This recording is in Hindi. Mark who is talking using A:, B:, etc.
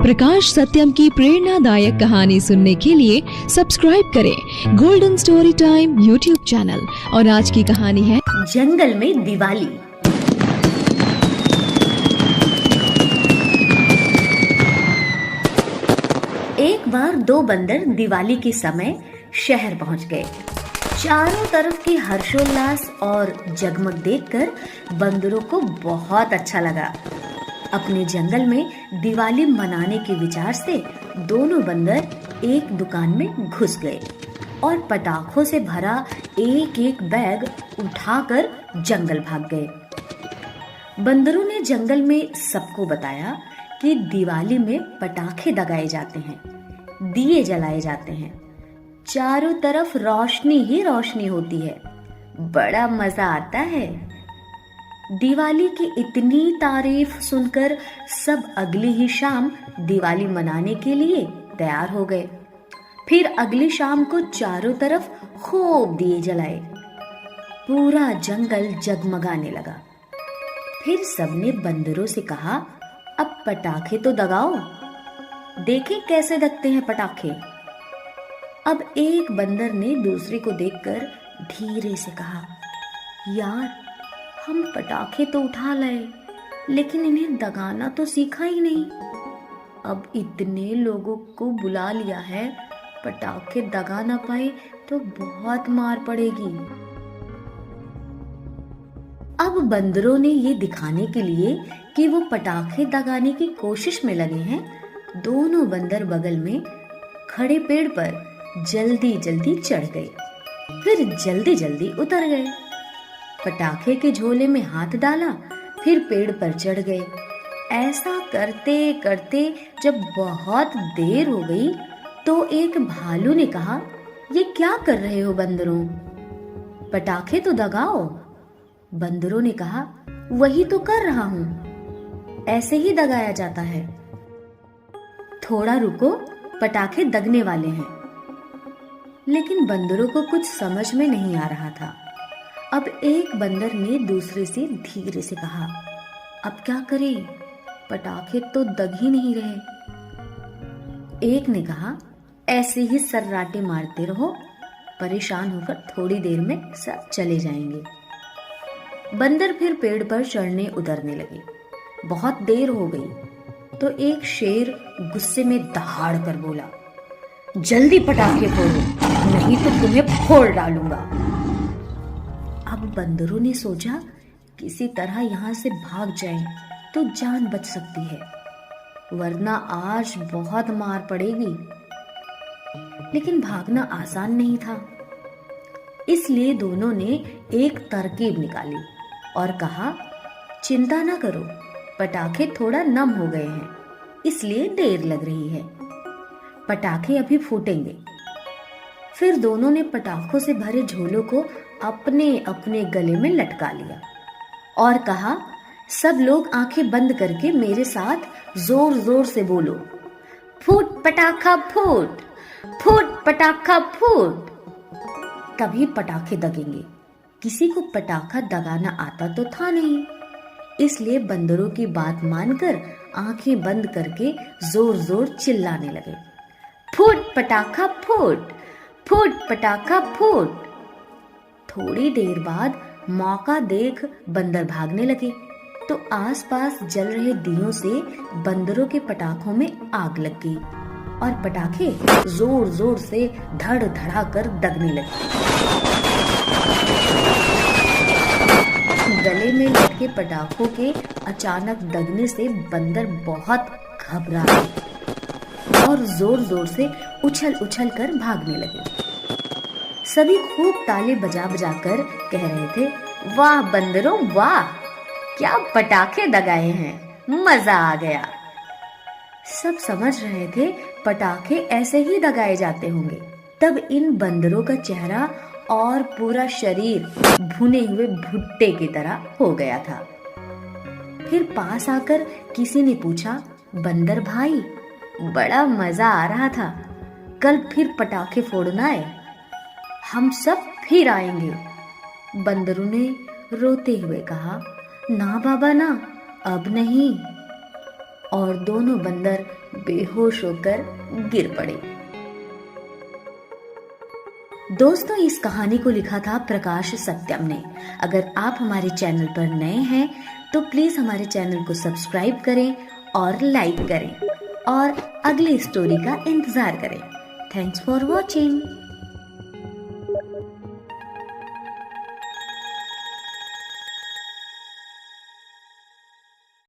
A: प्रकाश सत्यम की प्रेरणादायक कहानी सुनने के लिए सब्सक्राइब करें golden story time YouTube channel. और आज की कहानी है
B: जंगल में दिवाली। एक बार दो बंदर दिवाली के समय शहर पहुंच गए। चारों तरफ के हर्षोल्लास और जगमग देखकर बंदरों को बहुत अच्छा लगा। अपने जंगल में दिवाली मनाने के विचार से दोनों बंदर एक दुकान में घुस गए और पटाखों से भरा एक एक बैग उठाकर जंगल भाग गए। बंदरों ने जंगल में सबको बताया कि दिवाली में पटाखे दगाए जाते हैं, दिए जलाए जाते हैं, चारों तरफ रोशनी ही रोशनी होती है, बड़ा मजा आता है। दिवाली की इतनी तारीफ सुनकर सब अगली ही शाम दिवाली मनाने के लिए तैयार हो गए। फिर अगली शाम को चारों तरफ खूब दिए जलाए, पूरा जंगल जगमगाने लगा। फिर सबने बंदरों से कहा, अब पटाखे तो दगाओ, देखें कैसे दगते हैं पटाखे। अब एक बंदर ने दूसरे को देखकर धीरे से कहा, यार हम पटाखे तो उठा लाए, लेकिन इन्हें दगाना तो सीखा ही नहीं। अब इतने लोगों को बुला लिया है, पटाखे दगा ना पाए तो बहुत मार पड़ेगी। अब बंदरों ने ये दिखाने के लिए कि वो पटाखे दगाने की कोशिश में लगे हैं, दोनों बंदर बगल में खड़े पेड़ पर जल्दी जल्दी चढ़ गए, फिर जल्दी जल्दी उतर गए। पटाखे के झोले में हाथ डाला, फिर पेड़ पर चढ़ गए। ऐसा करते करते जब बहुत देर हो गई तो एक भालू ने कहा, ये क्या कर रहे हो बंदरों, पटाखे तो दगाओ। बंदरों ने कहा, वही तो कर रहा हूं, ऐसे ही दगाया जाता है। थोड़ा रुको, पटाखे दगने वाले हैं। लेकिन बंदरों को कुछ समझ में नहीं आ रहा था। अब एक बंदर ने दूसरे से धीरे से कहा, अब क्या करें, पटाखे तो दग ही नहीं रहे। एक ने कहा, ऐसे ही सर्राटे मारते रहो, परेशान होकर थोड़ी देर में सब चले जाएंगे। बंदर फिर पेड़ पर चढ़ने उतरने लगे। बहुत देर हो गई तो एक शेर गुस्से में दहाड़ कर बोला, जल्दी पटाखे फोड़ो, नहीं तो तुम्हें फोड़ डालूंगा। अब बंदरों ने सोचा, किसी तरह यहाँ से भाग जाएं तो जान बच सकती है, वरना आज बहुत मार पड़ेगी। लेकिन भागना आसान नहीं था, इसलिए दोनों ने एक तरकीब निकाली और कहा, चिंता ना करो, पटाखे थोड़ा नम हो गए हैं, इसलिए देर लग रही है, पटाखे अभी फूटेंगे। फिर दोनों ने पटाखों से भरे झोलों को अपने अपने गले में लटका लिया और कहा, सब लोग आंखें बंद करके मेरे साथ जोर जोर से बोलो, फूट पटाखा फूट, फूट पटाखा फूट। तभी पटाखे दगेंगे। किसी को पटाखा दगाना आता तो था नहीं, इसलिए बंदरों की बात मानकर आंखें बंद करके जोर जोर चिल्लाने लगे, फूट पटाखा फूट, फूट पटाखा फूट। थोड़ी देर बाद मौका देख बंदर भागने लगे तो आसपास जल रहे दियों से बंदरों के पटाखों में आग लग गई और पटाखे जोर जोर से धड़ धड़ा कर दगने लगे। गले में लटके पटाखों के अचानक दगने से बंदर बहुत घबरा गए और जोर जोर से उछल उछल कर भागने लगे। सभी खूब ताली बजा बजा कर कह रहे थे, वाह बंदरों वाह, क्या पटाखे दगाए हैं, मजा आ गया। सब समझ रहे थे पटाखे ऐसे ही दगाए जाते होंगे। तब इन बंदरों का चेहरा और पूरा शरीर भुने हुए भुट्टे की तरह हो गया था। फिर पास आकर किसी ने पूछा, बंदर भाई, बड़ा मजा आ रहा था, कल फिर पटाखे फोड़ना है, हम सब फिर आएंगे। बंदरों ने रोते हुए कहा, ना बाबा ना, अब नहीं। और दोनों बंदर बेहोश होकर गिर पड़े। दोस्तों, इस कहानी को लिखा था प्रकाश सत्यम ने। अगर आप हमारे चैनल पर नए हैं तो प्लीज हमारे चैनल को सब्सक्राइब करें और लाइक करें और अगली स्टोरी का इंतजार करें। Thanks for watching.